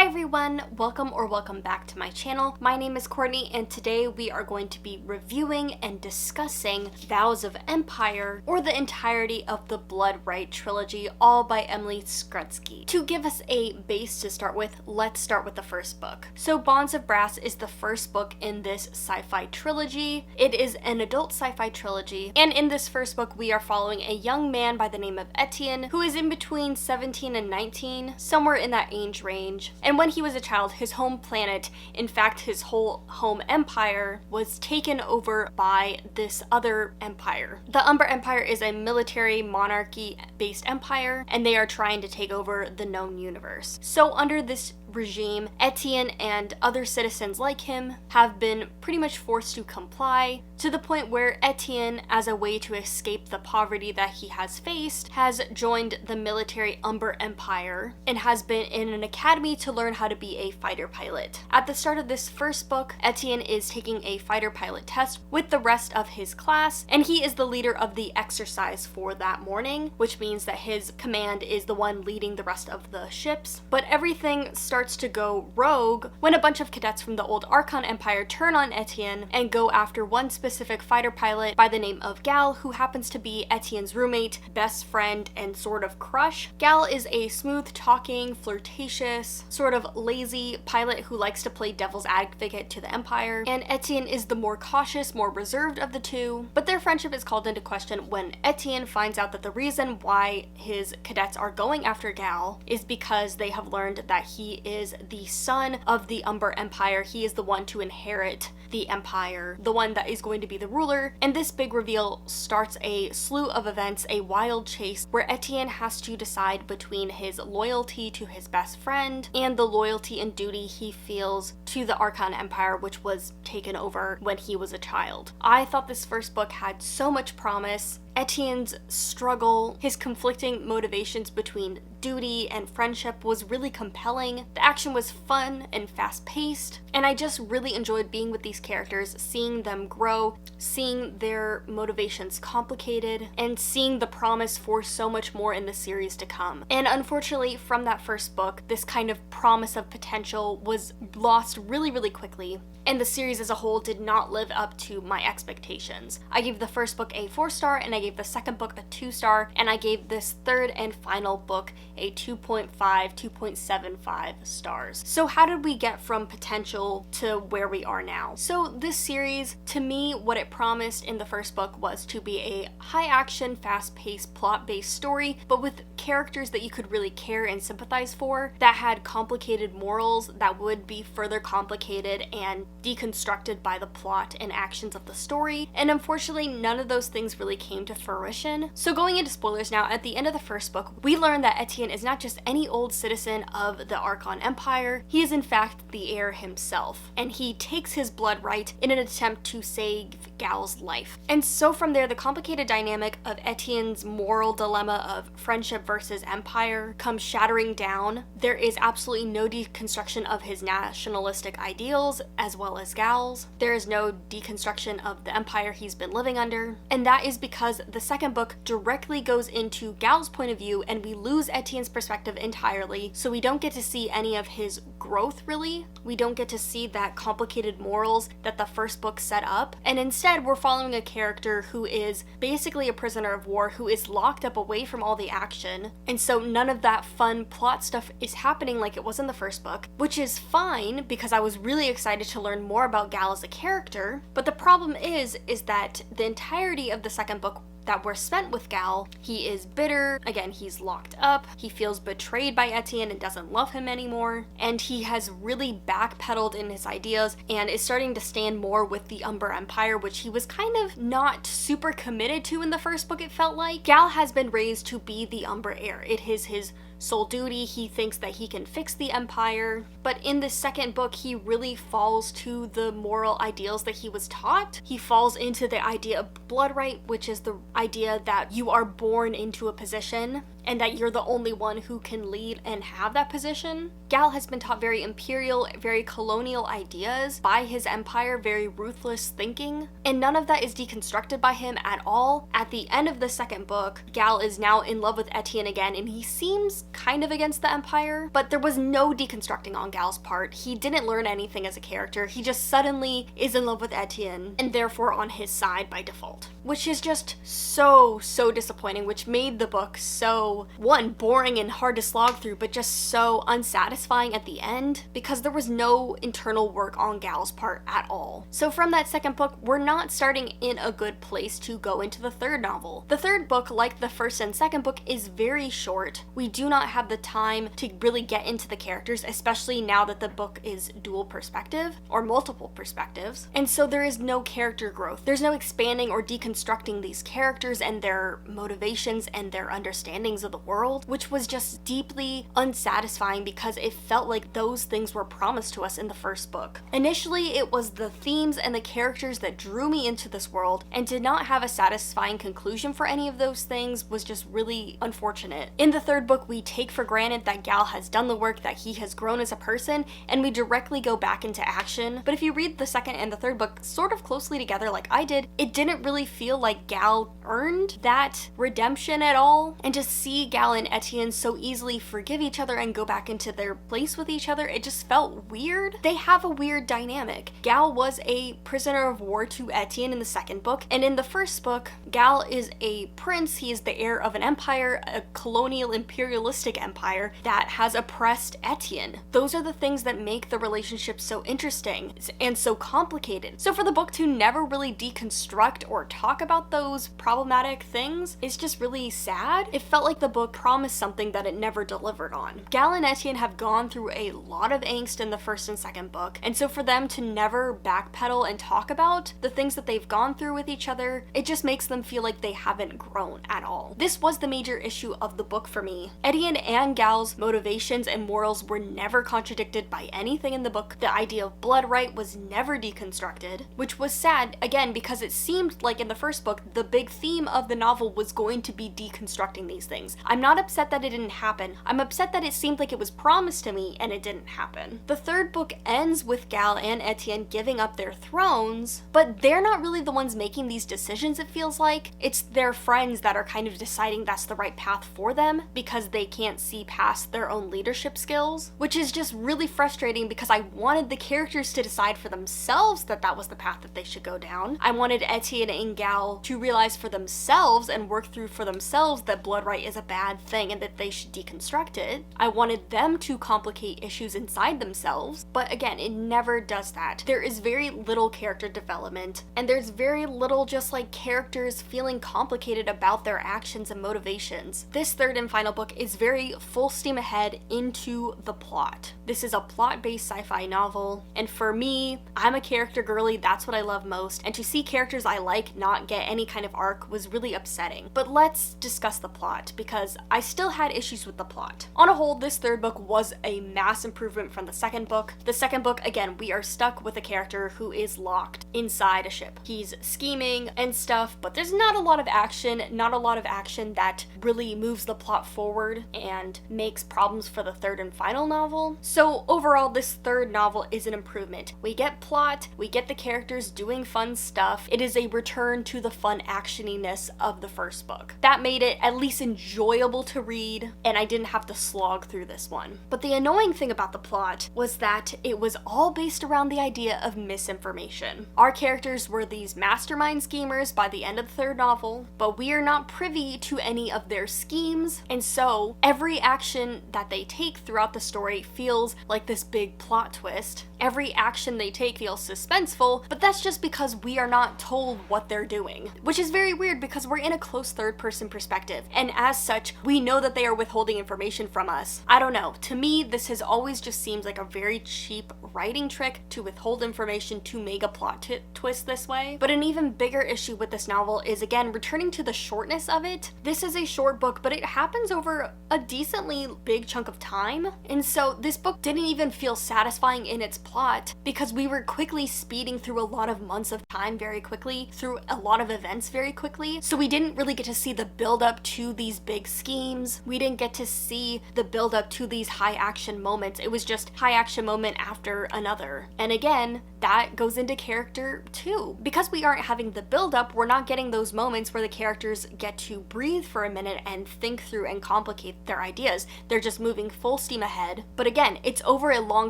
Hi everyone, welcome back to my channel. My name is Courtney and today we are going to be reviewing and discussing Vows of Empire, or the entirety of the Blood Right trilogy, all by Emily Skrudsky. To give us a base to start with, let's start with the first book. So Bonds of Brass is the first book in this sci-fi trilogy. It is an adult sci-fi trilogy, and in this first book we are following a young man by the name of Etienne who is in between 17 and 19, somewhere in that age range. And when he was a child, his home planet, in fact his whole home empire, was taken over by this other empire. The Umber Empire is a military monarchy-based empire, and they are trying to take over the known universe. So under this regime, Etienne and other citizens like him have been pretty much forced to comply, to the point where Etienne, as a way to escape the poverty that he has faced, has joined the military Umber Empire and has been in an academy to learn how to be a fighter pilot. At the start of this first book, Etienne is taking a fighter pilot test with the rest of his class, and he is the leader of the exercise for that morning, which means that his command is the one leading the rest of the ships. But everything starts to go rogue when a bunch of cadets from the old Archon Empire turn on Etienne and go after one specific fighter pilot by the name of Gal, who happens to be Etienne's roommate, best friend, and sort of crush. Gal is a smooth-talking, flirtatious, sort of lazy pilot who likes to play devil's advocate to the Empire, and Etienne is the more cautious, more reserved of the two. But their friendship is called into question when Etienne finds out that the reason why his cadets are going after Gal is because they have learned that he is the son of the Umber Empire. He is the one to inherit the empire, the one that is going to be the ruler, and this big reveal starts a slew of events, a wild chase where Etienne has to decide between his loyalty to his best friend and the loyalty and duty he feels to the Archon Empire, which was taken over when he was a child. I thought this first book had so much promise. Etienne's struggle, his conflicting motivations between duty and friendship was really compelling. The action was fun and fast-paced, and I just really enjoyed being with these characters, seeing them grow, seeing their motivations complicated, and seeing the promise for so much more in the series to come. And unfortunately, from that first book, this kind of promise of potential was lost really, really quickly, and the series as a whole did not live up to my expectations. I gave the first book a 4-star, and I gave the second book a 2-star, and I gave this third and final book a 2.5, 2.75 stars. So how did we get from potential to where we are now? So this series, to me, what it promised in the first book was to be a high-action, fast-paced, plot-based story, but with characters that you could really care and sympathize for, that had complicated morals that would be further complicated and deconstructed by the plot and actions of the story, and unfortunately none of those things really came to fruition. So going into spoilers now, at the end of the first book, we learn that Etienne is not just any old citizen of the Archon Empire, he is in fact the heir himself, and he takes his blood right in an attempt to save Gal's life. And so from there, the complicated dynamic of Etienne's moral dilemma of friendship versus empire comes shattering down. There is absolutely no deconstruction of his nationalistic ideals as well as Gal's. There is no deconstruction of the empire he's been living under, and that is because the second book directly goes into Gal's point of view, and we lose Etienne's perspective entirely, so we don't get to see any of his growth really. We don't get to see that complicated morals that the first book set up, and instead we're following a character who is basically a prisoner of war, who is locked up away from all the action, and so none of that fun plot stuff is happening like it was in the first book, which is fine because I was really excited to learn more about Gal as a character. But the problem is that the entirety of the second book that were spent with Gal, he is bitter, again he's locked up, he feels betrayed by Etienne and doesn't love him anymore, and he has really backpedaled in his ideas and is starting to stand more with the Umber Empire, which he was kind of not super committed to in the first book, it felt like. Gal has been raised to be the Umber heir. It is his sole duty. He thinks that he can fix the empire, but in the second book he really falls to the moral ideals that he was taught. He falls into the idea of blood right, which is the idea that you are born into a position and that you're the only one who can lead and have that position. Gal has been taught very imperial, very colonial ideas by his empire, very ruthless thinking, and none of that is deconstructed by him at all. At the end of the second book, Gal is now in love with Etienne again, and he seems kind of against the empire, but there was no deconstructing on Gal's part. He didn't learn anything as a character. He just suddenly is in love with Etienne, and therefore on his side by default, which is just so disappointing, which made the book so, one, boring and hard to slog through, but just so unsatisfying at the end, because there was no internal work on Gal's part at all. So from that second book, we're not starting in a good place to go into the third novel. The third book, like the first and second book, is very short. We do not have the time to really get into the characters, especially now that the book is dual perspective, or multiple perspectives, and so there is no character growth. There's no expanding or deconstructing these characters and their motivations and their understandings of the world, which was just deeply unsatisfying because it felt like those things were promised to us in the first book. Initially, it was the themes and the characters that drew me into this world, and to not have a satisfying conclusion for any of those things was just really unfortunate. In the third book, we take for granted that Gal has done the work, that he has grown as a person, and we directly go back into action. But if you read the second and the third book sort of closely together like I did, it didn't really feel like Gal earned that redemption at all. And to see Gal and Etienne so easily forgive each other and go back into their place with each other, it just felt weird. They have a weird dynamic. Gal was a prisoner of war to Etienne in the second book, and in the first book, Gal is a prince. He is the heir of an empire, a colonial imperialistic empire that has oppressed Etienne. Those are the things that make the relationship so interesting and so complicated. So for the book to never really deconstruct or talk about those problematic things is just really sad. It felt like the book promised something that it never delivered on. Gal and Etienne have gone through a lot of angst in the first and second book, and so for them to never backpedal and talk about the things that they've gone through with each other, it just makes them feel like they haven't grown at all. This was the major issue of the book for me. Etienne and Gal's motivations and morals were never contradicted by anything in the book. The idea of blood right was never deconstructed, which was sad, again, because it seemed like in the first book, the big theme of the novel was going to be deconstructing these things. I'm not upset that it didn't happen. I'm upset that it seemed like it was promised to me and it didn't happen. The third book ends with Gal and Etienne giving up their thrones, but they're not really the ones making these decisions, it feels like. It's their friends that are kind of deciding that's the right path for them because they can't see past their own leadership skills, which is just really frustrating because I wanted the characters to decide for themselves that that was the path that they should go down. I wanted Etienne and Gal to realize for themselves and work through for themselves that blood right is a bad thing and that they should deconstruct it. I wanted them to complicate issues inside themselves, but again, it never does that. There is very little character development, and there's very little just like characters feeling complicated about their actions and motivations. This third and final book is very full steam ahead into the plot. This is a plot-based sci-fi novel, and for me, I'm a character girly, that's what I love most, and to see characters I like not get any kind of arc was really upsetting. But let's discuss the plot, because I still had issues with the plot. On a whole, this third book was a mass improvement from the second book. The second book, again, we are stuck with a character who is locked inside a ship. He's scheming and stuff, but there's not a lot of action that really moves the plot forward and makes problems for the third and final novel. So overall, this third novel is an improvement. We get plot, we get the characters doing fun stuff. It is a return to the fun actioniness of the first book. That made it at least enjoyable to read, and I didn't have to slog through this one. But the annoying thing about the plot was that it was all based around the idea of misinformation. Our characters were these mastermind schemers by the end of the third novel, but we are not privy to any of their schemes, and so every action that they take throughout the story feels like this big plot twist. Every action they take feels suspenseful, but that's just because we are not told what they're doing, which is very weird because we're in a close third-person perspective, and as such, we know that they are withholding information from us. I don't know. To me, this has always just seemed like a very cheap writing trick to withhold information to make a plot twist this way. But an even bigger issue with this novel is, again, returning to the shortness of it. This is a short book, but it happens over a decently big chunk of time, and so this book didn't even feel satisfying in its plot because we were quickly speeding through a lot of months of time very quickly, through a lot of events very quickly, so we didn't really get to see the build up to these big big schemes. We didn't get to see the build up to these high action moments. It was just high action moment after another. And again, that goes into character too. Because we aren't having the build up, we're not getting those moments where the characters get to breathe for a minute and think through and complicate their ideas. They're just moving full steam ahead. But again, it's over a long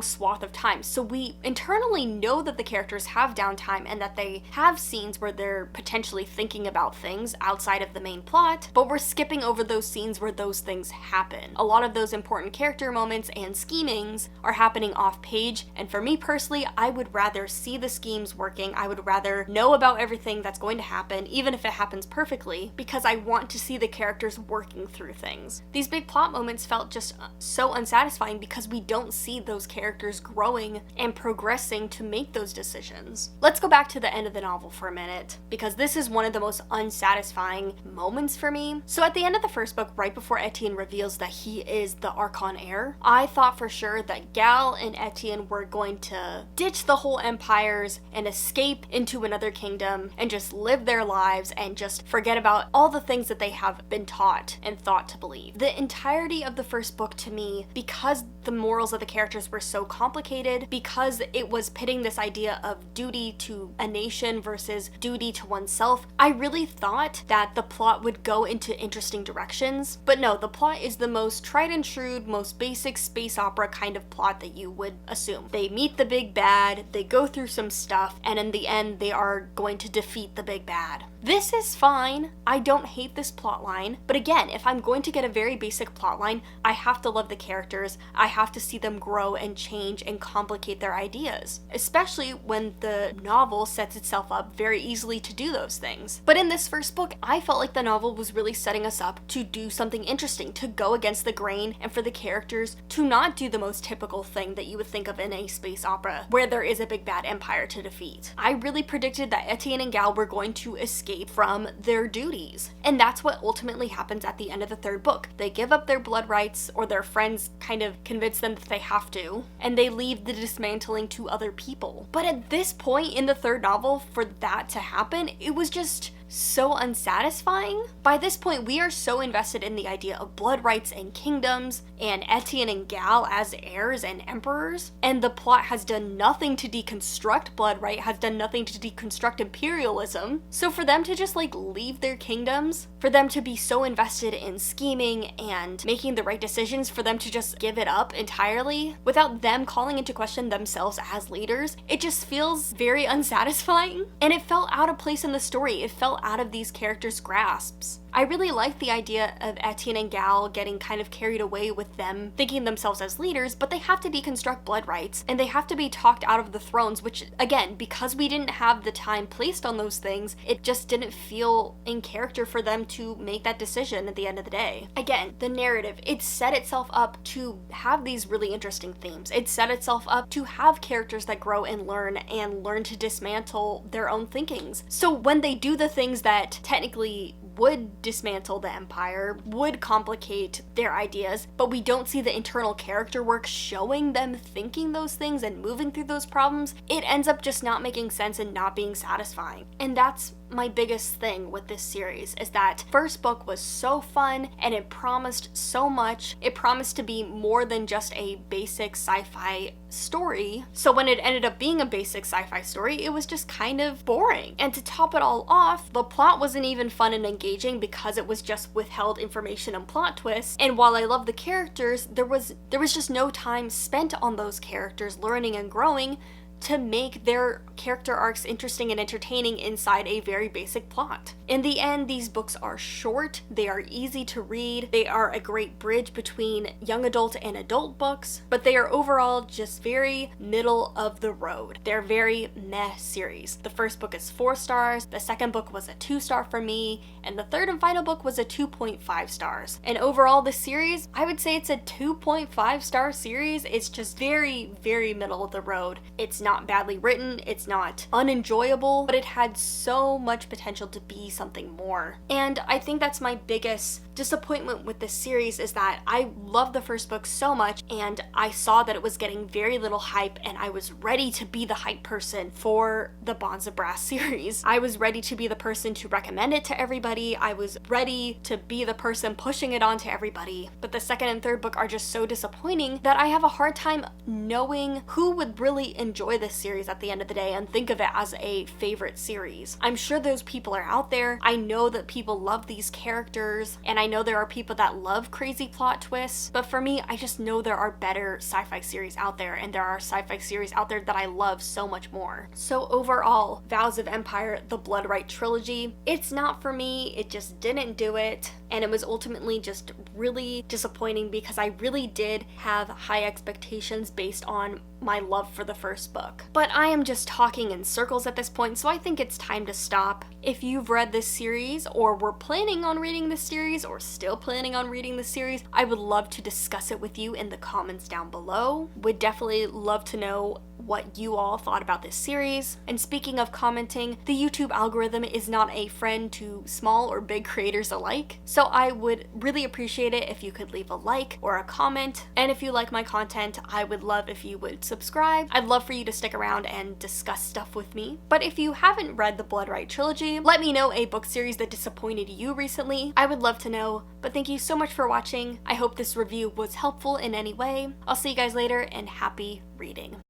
swath of time. So we internally know that the characters have downtime and that they have scenes where they're potentially thinking about things outside of the main plot, but we're skipping over those scenes where those things happen. A lot of those important character moments and schemings are happening off page, and for me personally, I would rather see the schemes working. I would rather know about everything that's going to happen, even if it happens perfectly, because I want to see the characters working through things. These big plot moments felt just so unsatisfying because we don't see those characters growing and progressing to make those decisions. Let's go back to the end of the novel for a minute, because this is one of the most unsatisfying moments for me. So at the end of the first book, right before Etienne reveals that he is the Archon heir, I thought for sure that Gal and Etienne were going to ditch the whole empires and escape into another kingdom and just live their lives and just forget about all the things that they have been taught and thought to believe. The entirety of the first book to me, because the morals of the characters were so complicated, because it was pitting this idea of duty to a nation versus duty to oneself, I really thought that the plot would go into interesting directions. But no, the plot is the most tried and true, most basic space opera kind of plot that you would assume. They meet the big bad, they go through some stuff, and in the end they are going to defeat the big bad. This is fine. I don't hate this plotline, but again, if I'm going to get a very basic plotline, I have to love the characters. I have to see them grow and change and complicate their ideas, especially when the novel sets itself up very easily to do those things. But in this first book, I felt like the novel was really setting us up to do something interesting, to go against the grain, and for the characters to not do the most typical thing that you would think of in a space opera, where there is a big bad empire to defeat. I really predicted that Etienne and Gal were going to escape from their duties, and that's what ultimately happens at the end of the third book. They give up their blood rights, or their friends kind of convince them that they have to, and they leave the dismantling to other people. But at this point in the third novel, for that to happen, it was just so unsatisfying. By this point, we are so invested in the idea of blood rights and kingdoms, and Etienne and Gal as heirs and emperors, and the plot has done nothing to deconstruct blood right, has done nothing to deconstruct imperialism. So for them to just leave their kingdoms, for them to be so invested in scheming and making the right decisions, for them to just give it up entirely without them calling into question themselves as leaders, it just feels very unsatisfying, and it felt out of place in the story. It felt out of these characters' grasps. I really like the idea of Etienne and Gal getting kind of carried away with them thinking themselves as leaders, but they have to deconstruct blood rights, and they have to be talked out of the thrones, which, again, because we didn't have the time placed on those things, it just didn't feel in character for them to make that decision at the end of the day. Again, the narrative, it set itself up to have these really interesting themes. It set itself up to have characters that grow and learn to dismantle their own thinkings. So when they do the things that technically would dismantle the empire, would complicate their ideas, but we don't see the internal character work showing them thinking those things and moving through those problems, it ends up just not making sense and not being satisfying. And that's my biggest thing with this series, is that first book was so fun and it promised so much. It promised to be more than just a basic sci-fi story. So when it ended up being a basic sci-fi story, it was just kind of boring. And to top it all off, the plot wasn't even fun and engaging because it was just withheld information and plot twists. And while I love the characters, there was just no time spent on those characters learning and growing to make their character arcs interesting and entertaining inside a very basic plot. In the end, these books are short, they are easy to read, they are a great bridge between young adult and adult books, but they are overall just very middle of the road. They're very meh series. The first book is 4 stars, the second book was a 2-star for me, and the third and final book was a 2.5 stars. And overall, the series, I would say it's a 2.5-star series. It's just very, very middle of the road. It's not badly written, it's not unenjoyable, but it had so much potential to be something more. And I think that's my biggest disappointment with this series is that I loved the first book so much, and I saw that it was getting very little hype, and I was ready to be the hype person for the Bonds of Brass series. I was ready to be the person to recommend it to everybody. I was ready to be the person pushing it on to everybody. But the second and third book are just so disappointing that I have a hard time knowing who would really enjoy this series at the end of the day and think of it as a favorite series. I'm sure those people are out there. I know that people love these characters, and I know there are people that love crazy plot twists, but for me, I just know there are better sci-fi series out there, and there are sci-fi series out there that I love so much more. So overall, Vows of Empire, the Blood Right trilogy, it's not for me. It just didn't do it, and it was ultimately just really disappointing because I really did have high expectations based on my love for the first book. But I am just talking in circles at this point, so I think it's time to stop. If you've read this series, or were planning on reading this series, or still planning on reading the series, I would love to discuss it with you in the comments down below. Would definitely love to know what you all thought about this series. And speaking of commenting, the YouTube algorithm is not a friend to small or big creators alike, so I would really appreciate it if you could leave a like or a comment. And if you like my content, I would love if you would subscribe. I'd love for you to stick around and discuss stuff with me. But if you haven't read the Blood Right trilogy, let me know a book series that disappointed you recently. I would love to know. But thank you so much for watching. I hope this review was helpful in any way. I'll see you guys later, and happy reading.